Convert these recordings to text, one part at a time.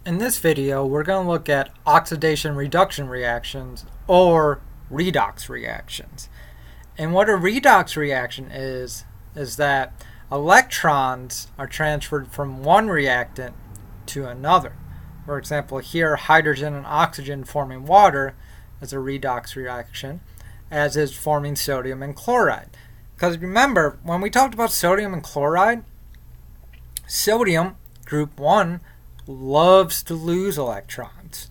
In this video, we're going to look at oxidation-reduction reactions, or redox reactions. And what a redox reaction is that electrons are transferred from one reactant to another. For example, here hydrogen and oxygen forming water is a redox reaction, as is forming sodium and chloride. Because remember, when we talked about sodium and chloride, sodium, group 1, loves to lose electrons.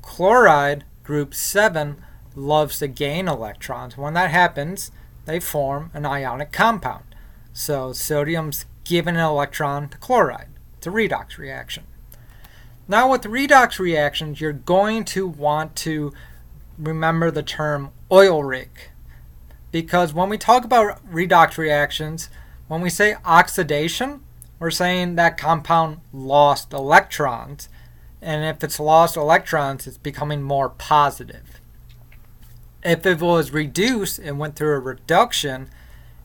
Chloride, group 7, loves to gain electrons. When that happens, they form an ionic compound. So sodium's giving an electron to chloride. It's a redox reaction. Now with redox reactions, you're going to want to remember the term oil rig. Because when we talk about redox reactions, when we say oxidation, we're saying that compound lost electrons, and if it's lost electrons, it's becoming more positive. If it was reduced, it went through a reduction,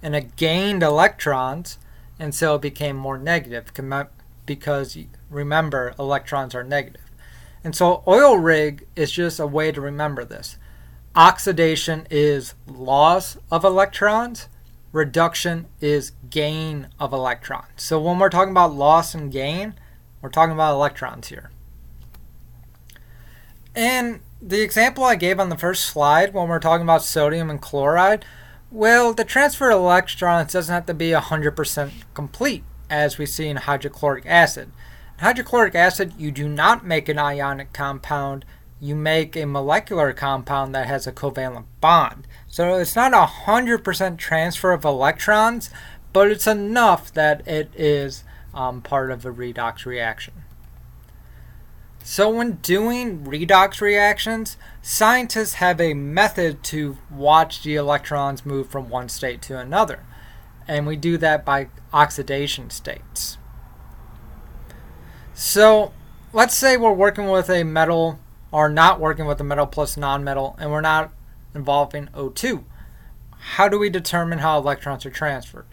and it gained electrons, and so it became more negative, because remember, electrons are negative. And so oil rig is just a way to remember this. Oxidation is loss of electrons. Reduction is gain of electrons. So when we're talking about loss and gain, we're talking about electrons here. And the example I gave on the first slide when we're talking about sodium and chloride, well, the transfer of electrons doesn't have to be 100% complete, as we see in hydrochloric acid. In hydrochloric acid, you do not make an ionic compound, you make a molecular compound that has a covalent bond. So it's not 100% transfer of electrons, but it's enough that it is part of a redox reaction. So when doing redox reactions, scientists have a method to watch the electrons move from one state to another. And we do that by oxidation states. So let's say we're working with a metal, or not working with a metal plus nonmetal, and we're not involving O2. How do we determine how electrons are transferred?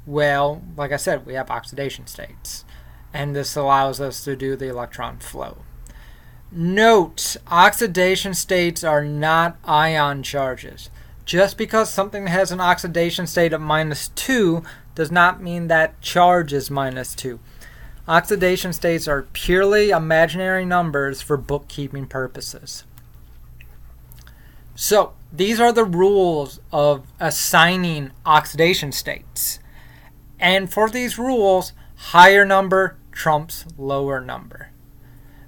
Well, like I said, we have oxidation states, and this allows us to do the electron flow. Note, oxidation states are not ion charges. Just because something has an oxidation state of -2 does not mean that charge is -2. Oxidation states are purely imaginary numbers for bookkeeping purposes. So, these are the rules of assigning oxidation states. And for these rules, higher number trumps lower number.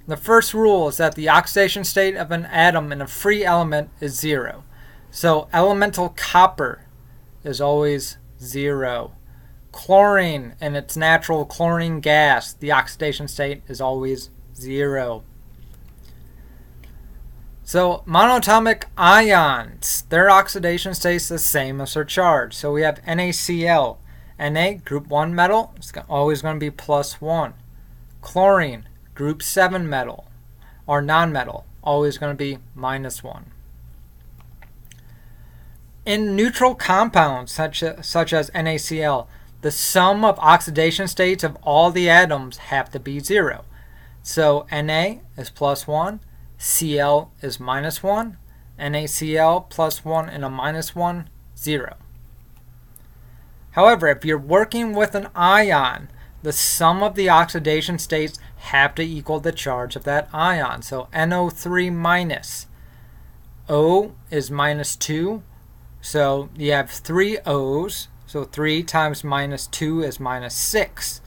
The first rule is that the oxidation state of an atom in a free element is 0. So, elemental copper is always 0. Chlorine and its natural chlorine gas, the oxidation state is always 0. So monatomic ions, their oxidation state is the same as their charge. So we have NaCl. Na, group 1 metal, it's always going to be +1. Chlorine, group 7 metal, or nonmetal, always going to be -1. In neutral compounds such as NaCl, the sum of oxidation states of all the atoms have to be 0. So Na is +1, Cl is -1, NaCl +1 and a -1, 0. However, if you're working with an ion, the sum of the oxidation states have to equal the charge of that ion. So NO3-, O is -2, so you have 3 O's. So 3 times -2 is -6.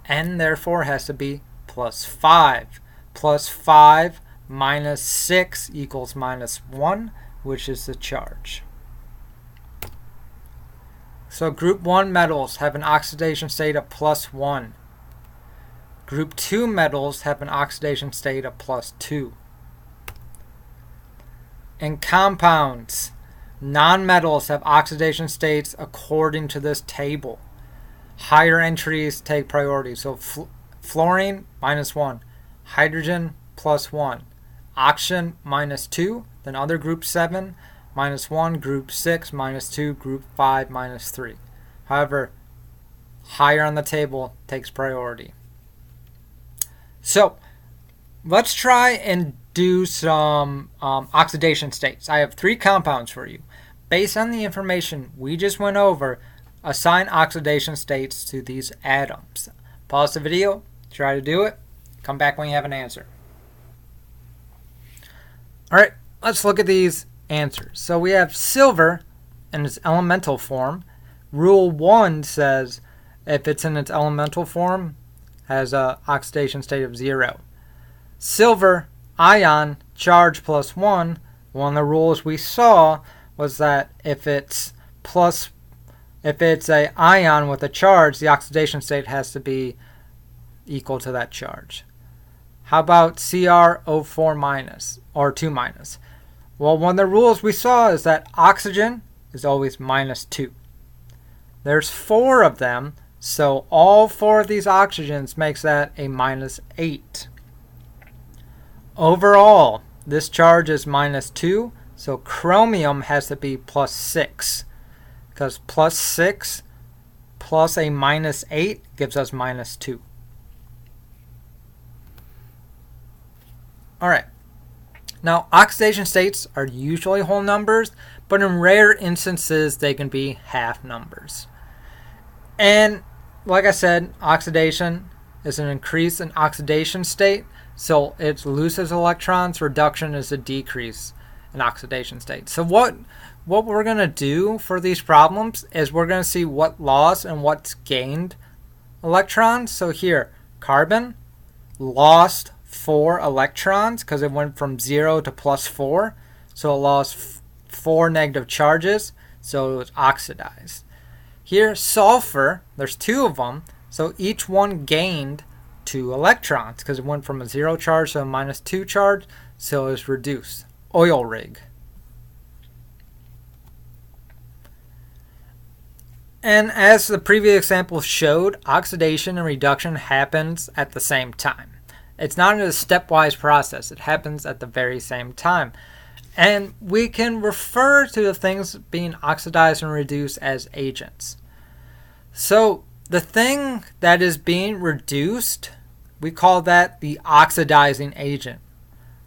N therefore has to be +5. +5 minus 6 equals -1, which is the charge. So group 1 metals have an oxidation state of +1. Group 2 metals have an oxidation state of +2. In compounds, nonmetals have oxidation states according to this table. Higher entries take priority. So fluorine, -1. Hydrogen, +1. Oxygen, -2. Then other group 7, -1. Group 6, -2. Group 5, -3. However, higher on the table takes priority. So let's try and do some oxidation states. I have 3 compounds for you. Based on the information we just went over, assign oxidation states to these atoms. Pause the video, try to do it, come back when you have an answer. Alright, let's look at these answers. So we have silver in its elemental form. Rule 1 says if it's in its elemental form, has an oxidation state of 0. Silver ion charge +1, one of the rules we saw was that if it's a ion with a charge, the oxidation state has to be equal to that charge. How about CrO4 minus or 2 minus? Well, one of the rules we saw is that oxygen is always -2. There's 4 of them, so all 4 of these oxygens makes that a -8. Overall, this charge is -2, so chromium has to be +6, because +6 plus a -8 gives us -2. Alright, now oxidation states are usually whole numbers, but in rare instances they can be half numbers. And like I said, oxidation is an increase in oxidation state, so it loses electrons. Reduction is a decrease in oxidation state. So what we're going to do for these problems is we're going to see what lost and what's gained electrons. So here, carbon lost 4 electrons because it went from 0 to +4. So it lost 4 negative charges, so it was oxidized. Here, sulfur, there's 2 of them, so each one gained 2 electrons because it went from a 0 charge to a -2 charge, so it was reduced. Oil rig. And as the previous example showed, oxidation and reduction happens at the same time. It's not a stepwise process. It happens at the very same time. And we can refer to the things being oxidized and reduced as agents. So the thing that is being reduced, we call that the oxidizing agent.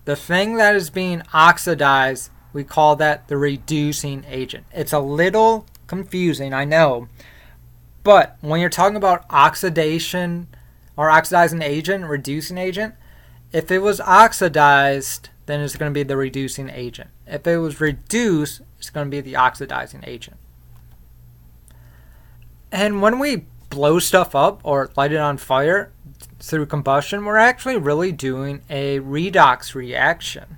The thing that is being oxidized, we call that the reducing agent. It's a little confusing, I know. But when you're talking about oxidation or oxidizing agent, reducing agent, if it was oxidized, then it's going to be the reducing agent. If it was reduced, it's going to be the oxidizing agent. And when we blow stuff up or light it on fire through combustion, we're actually really doing a redox reaction.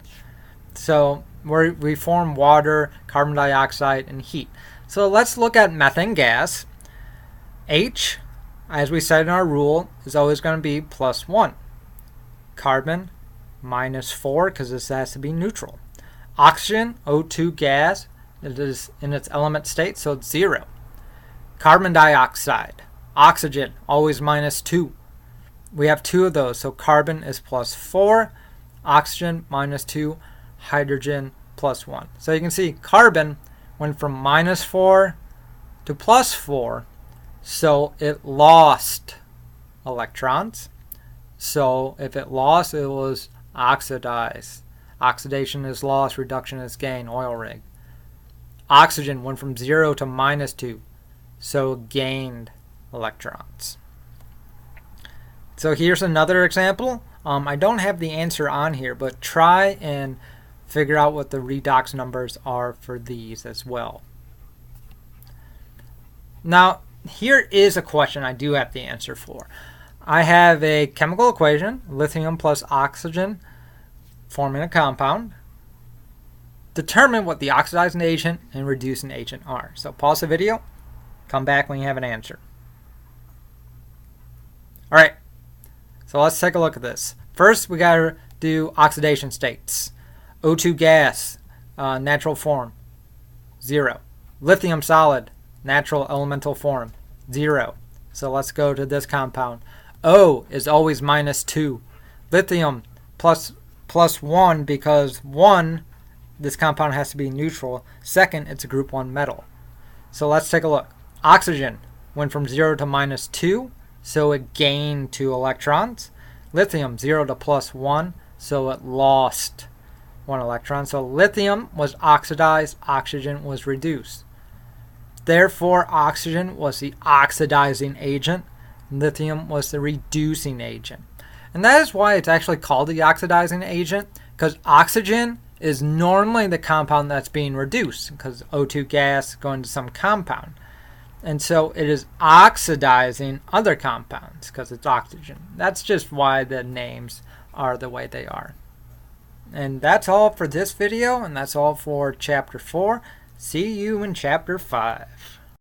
So we form water, carbon dioxide, and heat. So let's look at methane gas. H, as we said in our rule, is always going to be +1. Carbon, -4, because this has to be neutral. Oxygen, O2 gas, it is in its element state, so it's 0. Carbon dioxide, oxygen, always -2. We have 2 of those, so carbon is +4, oxygen -2, hydrogen +1. So you can see carbon went from -4 to +4, so it lost electrons. So if it lost, it was oxidized. Oxidation is loss, reduction is gain, oil rig. Oxygen went from 0 to -2, so it gained electrons. So here's another example. I don't have the answer on here, but try and figure out what the redox numbers are for these as well. Now, here is a question I do have the answer for. I have a chemical equation, lithium plus oxygen forming a compound. Determine what the oxidizing agent and reducing agent are. So pause the video, come back when you have an answer. Alright, so let's take a look at this. First, we got to do oxidation states. O2 gas, natural form, 0. Lithium solid, natural elemental form, 0. So let's go to this compound. O is always -2. Lithium +1 because 1, this compound has to be neutral. Second, it's a group 1 metal. So let's take a look. Oxygen went from 0 to -2, so it gained 2 electrons. lithium 0 to +1, so it lost 1 electron. So lithium was oxidized, oxygen was reduced. Therefore, oxygen was the oxidizing agent, lithium was the reducing agent. And that is why it's actually called the oxidizing agent, because oxygen is normally the compound that's being reduced, because O2 gas going to some compound. And so it is oxidizing other compounds because it's oxygen. That's just why the names are the way they are. And that's all for this video, and that's all for chapter 4. See you in chapter 5.